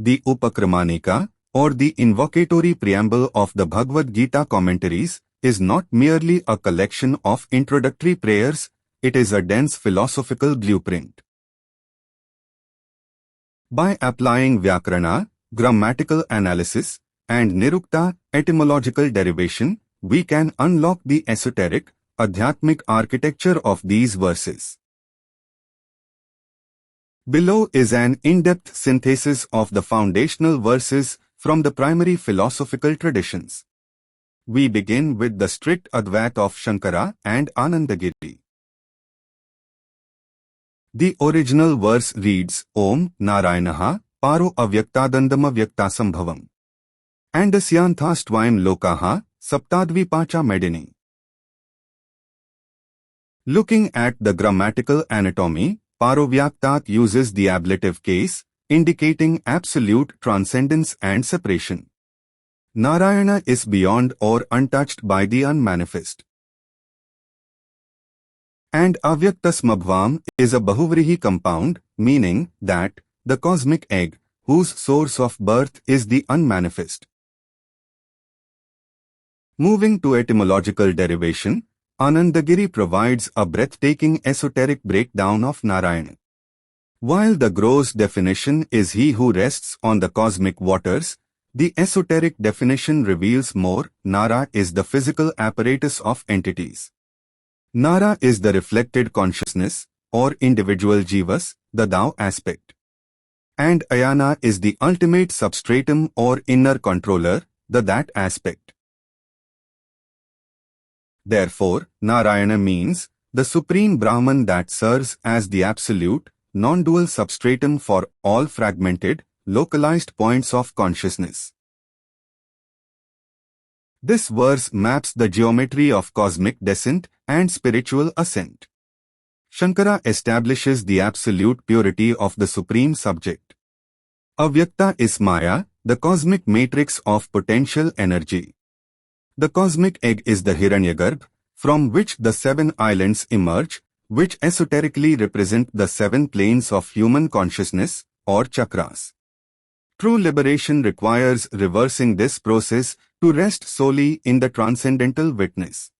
The Upakramanika, or the invocatory preamble of the Bhagavad Gita commentaries, is not merely a collection of introductory prayers, it is a dense philosophical blueprint. By applying Vyakarana, grammatical analysis, and Nirukta, etymological derivation, we can unlock the esoteric, adhyatmic architecture of these verses. Below is an in-depth synthesis of the foundational verses from the primary philosophical traditions. We begin with the strict Advaita of Sankara and Anandagiri. The original verse reads, Om Narayanaha Paro Avyaktadandam Avyaktasambhavam. Andasyanthastvaim Lokaha Saptadvipacha Medini. Looking at the grammatical anatomy, Parovyaktat uses the ablative case, indicating absolute transcendence and separation. Narayana is beyond or untouched by the unmanifest. And Avyaktasmabhvam is a Bahuvrihi compound, meaning that the cosmic egg, whose source of birth is the unmanifest. Moving to etymological derivation, Anandagiri provides a breathtaking esoteric breakdown of Narayana. While the gross definition is he who rests on the cosmic waters, the esoteric definition reveals more. Nara is the physical apparatus of entities. Nara is the reflected consciousness, or individual jivas, the thou aspect. And Ayana is the ultimate substratum or inner controller, the that aspect. Therefore, Narayana means the supreme Brahman that serves as the absolute, non-dual substratum for all fragmented, localized points of consciousness. This verse maps the geometry of cosmic descent and spiritual ascent. Sankara establishes the absolute purity of the supreme subject. Avyakta is Maya, the cosmic matrix of potential energy. The cosmic egg is the Hiranyagarbha, from which the 7 islands emerge, which esoterically represent the 7 planes of human consciousness, or chakras. True liberation requires reversing this process to rest solely in the transcendental witness.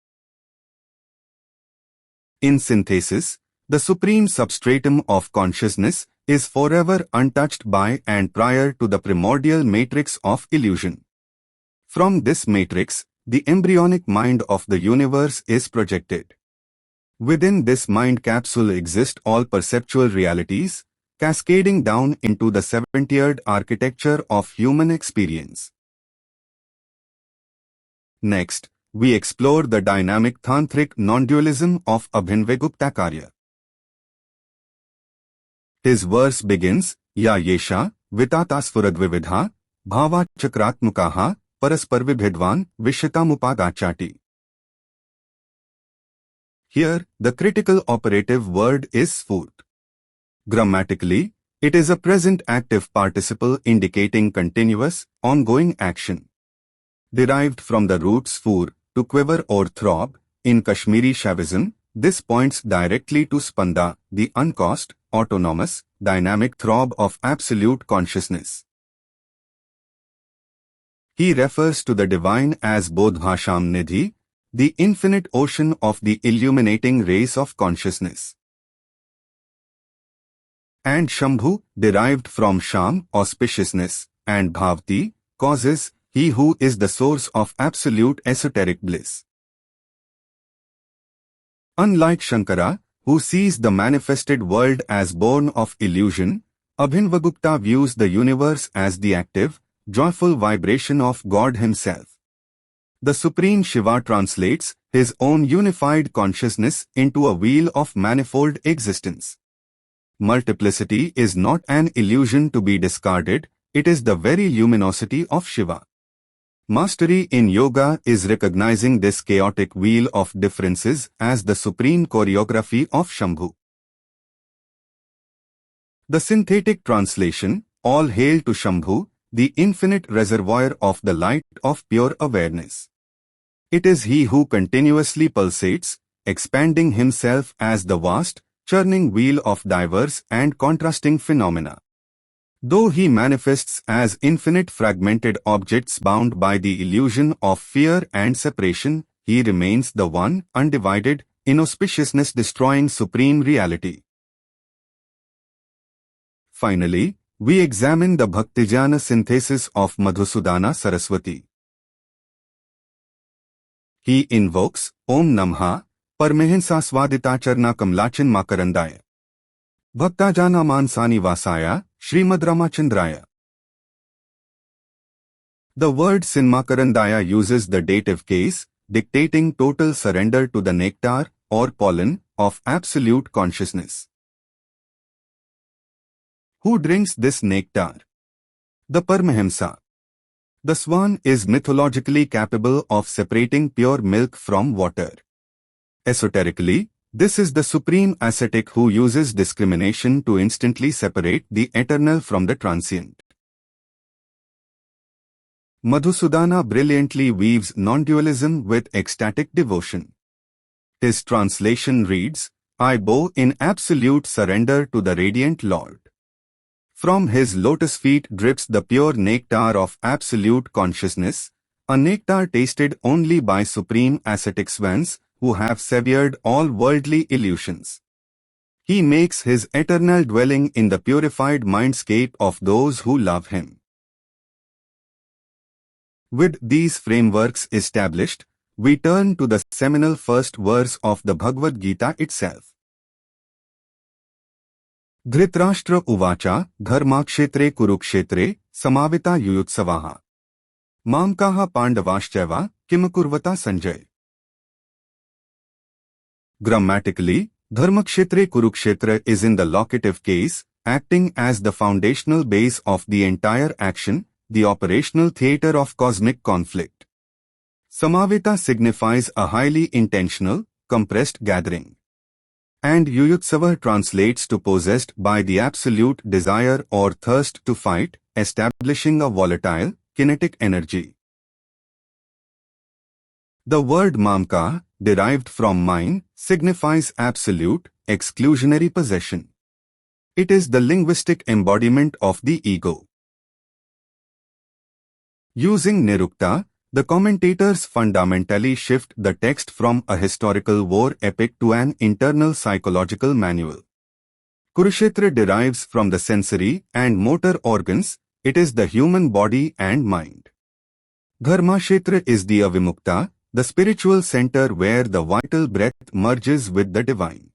In synthesis, the supreme substratum of consciousness is forever untouched by and prior to the primordial matrix of illusion. From this matrix, the embryonic mind of the universe is projected. Within this mind capsule exist all perceptual realities, cascading down into the 7-tiered architecture of human experience. Next, we explore the dynamic tantric non-dualism of Abhinavaguptacharya. His verse begins, Ya yesha, vitatasfuradvividha, bhava chakratmukaha, parasparvibhidvan, vishyatamupagachati. Here, the critical operative word is sphurt. Grammatically, it is a present active participle indicating continuous, ongoing action. Derived from the root sphur, to quiver or throb, in Kashmiri Shaivism, this points directly to spanda, the uncaused, autonomous, dynamic throb of absolute consciousness. He refers to the divine as Bodhbhasham Nidhi, the infinite ocean of the illuminating rays of consciousness. And Shambhu, derived from Sham, auspiciousness, and Bhavti, causes, he who is the source of absolute esoteric bliss. Unlike Sankara, who sees the manifested world as born of illusion, Abhinavagupta views the universe as the active, joyful vibration of God himself. The Supreme Shiva translates his own unified consciousness into a wheel of manifold existence. Multiplicity is not an illusion to be discarded, it is the very luminosity of Shiva. Mastery in yoga is recognizing this chaotic wheel of differences as the supreme choreography of Shambhu. The synthetic translation, All hail to Shambhu, the infinite reservoir of the light of pure awareness. It is he who continuously pulsates, expanding himself as the vast, churning wheel of diverse and contrasting phenomena. Though he manifests as infinite fragmented objects bound by the illusion of fear and separation, he remains the one, undivided, inauspiciousness-destroying supreme reality. Finally, we examine the Bhaktijnana synthesis of Madhusudhana Saraswati. He invokes Om Namah Paramahansaswaditacharna Kamlachan Makarandaya Bhaktajana Mansani Vasaya Srimad Ramachandraya. The word Sinmakarandaya uses the dative case, dictating total surrender to the nectar, or pollen, of absolute consciousness. Who drinks this nectar? The Paramahamsa. The swan is mythologically capable of separating pure milk from water. Esoterically, this is the supreme ascetic who uses discrimination to instantly separate the eternal from the transient. Madhusudhana brilliantly weaves non-dualism with ecstatic devotion. His translation reads, I bow in absolute surrender to the radiant Lord. From his lotus feet drips the pure nectar of absolute consciousness, a nectar tasted only by supreme ascetic swans who have severed all worldly illusions. He makes his eternal dwelling in the purified mindscape of those who love him. With these frameworks established, we turn to the seminal first verse of the Bhagavad Gita itself. Dhritarashtra uvacha dharmakshetre kurukshetre samavita yuyutsavaha mamkaha pandavascheva kimakurvata Sanjay. Grammatically, Dharmakshetre Kurukshetra is in the locative case, acting as the foundational base of the entire action, the operational theatre of cosmic conflict. Samavita signifies a highly intentional, compressed gathering. And Yuyutsava translates to possessed by the absolute desire or thirst to fight, establishing a volatile, kinetic energy. The word Mamka, derived from mine, signifies absolute, exclusionary possession. It is the linguistic embodiment of the ego. Using Nirukta, the commentators fundamentally shift the text from a historical war epic to an internal psychological manual. Kurukshetra derives from the sensory and motor organs, it is the human body and mind. Dharmashetra is the avimukta, the spiritual center where the vital breath merges with the divine.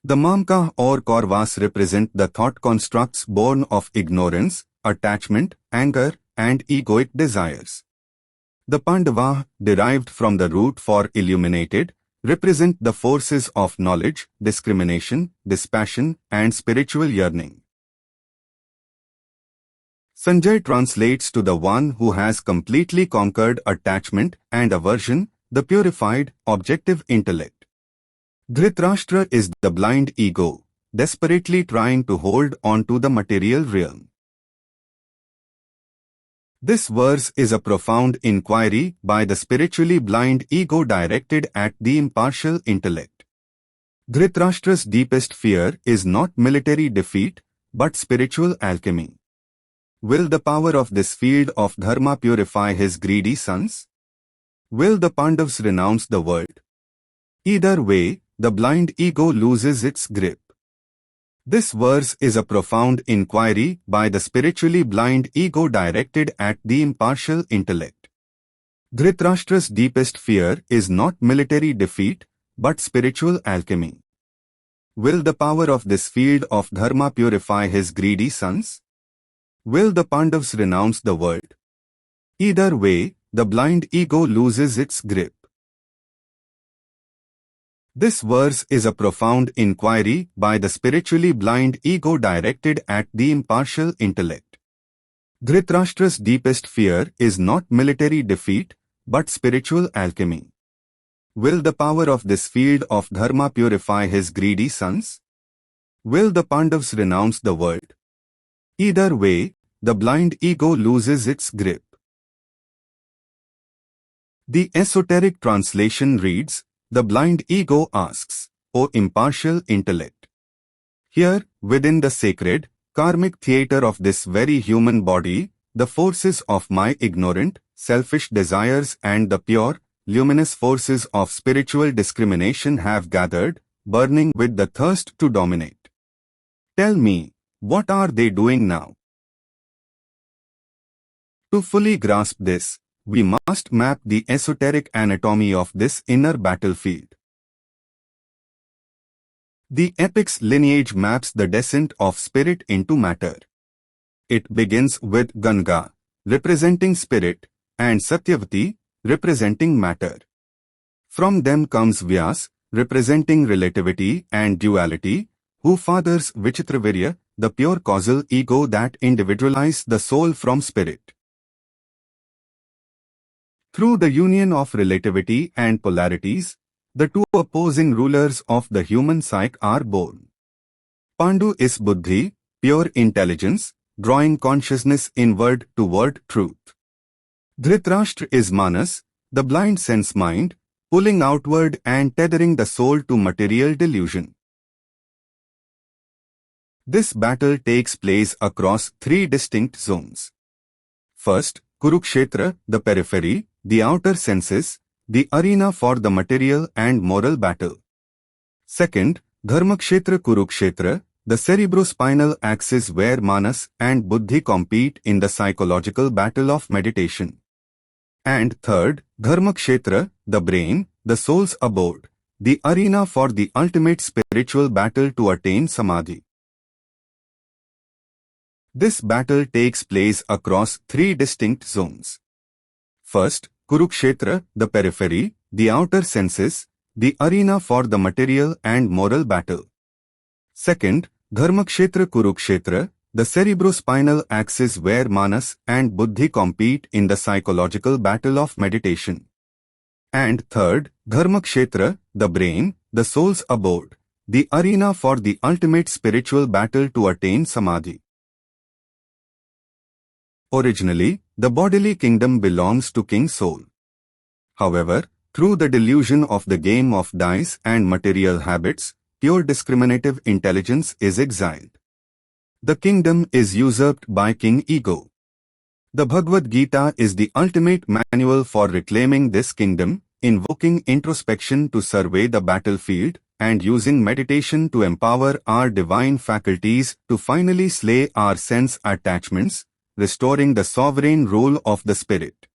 The Mamka or Kaurvas represent the thought constructs born of ignorance, attachment, anger, and egoic desires. The Pandava, derived from the root for illuminated, represent the forces of knowledge, discrimination, dispassion, and spiritual yearning. Sanjay translates to the one who has completely conquered attachment and aversion, the purified, objective intellect. Dhritarashtra is the blind ego, desperately trying to hold on to the material realm. This verse is a profound inquiry by the spiritually blind ego directed at the impartial intellect. Dhritarashtra's deepest fear is not military defeat, but spiritual alchemy. Will the power of this field of dharma purify his greedy sons? Will the Pandavas renounce the world? Either way, the blind ego loses its grip. This verse is a profound inquiry by the spiritually blind ego directed at the impartial intellect. Dhritarashtra's deepest fear is not military defeat, but spiritual alchemy. Will the power of this field of dharma purify his greedy sons? Will the Pandavas renounce the world? Either way, the blind ego loses its grip. This verse is a profound inquiry by the spiritually blind ego directed at the impartial intellect. Dhritarashtra's deepest fear is not military defeat, but spiritual alchemy. Will the power of this field of dharma purify his greedy sons? Will the Pandavas renounce the world? Either way, the blind ego loses its grip. The esoteric translation reads, the blind ego asks, O impartial intellect. Here, within the sacred, karmic theater of this very human body, the forces of my ignorant, selfish desires and the pure, luminous forces of spiritual discrimination have gathered, burning with the thirst to dominate. Tell me, what are they doing now? To fully grasp this, we must map the esoteric anatomy of this inner battlefield. The epic's lineage maps the descent of spirit into matter. It begins with Ganga, representing spirit, and Satyavati, representing matter. From them comes Vyas, representing relativity and duality, who fathers Vichitravirya, the pure causal ego that individualizes the soul from spirit. Through the union of relativity and polarities, the two opposing rulers of the human psyche are born. Pandu is Buddhi, pure intelligence, drawing consciousness inward toward truth. Dhritarashtra is Manas, the blind sense mind, pulling outward and tethering the soul to material delusion. This battle takes place across three distinct zones. First, Kurukshetra, the periphery, the outer senses, the arena for the material and moral battle. Second, Dharmakshetra Kurukshetra, the cerebrospinal axis where Manas and Buddhi compete in the psychological battle of meditation. And third, Dharmakshetra, the brain, the soul's abode, the arena for the ultimate spiritual battle to attain samadhi. This battle takes place across three distinct zones. First, Kurukshetra, the periphery, the outer senses, the arena for the material and moral battle. Second, Dharmakshetra Kurukshetra, the cerebrospinal axis where Manas and Buddhi compete in the psychological battle of meditation. And third, Dharmakshetra, the brain, the soul's abode, the arena for the ultimate spiritual battle to attain samadhi. Originally, the bodily kingdom belongs to King Soul. However, through the delusion of the game of dice and material habits, pure discriminative intelligence is exiled. The kingdom is usurped by King Ego. The Bhagavad Gita is the ultimate manual for reclaiming this kingdom, invoking introspection to survey the battlefield, and using meditation to empower our divine faculties to finally slay our sense attachments, restoring the sovereign rule of the spirit.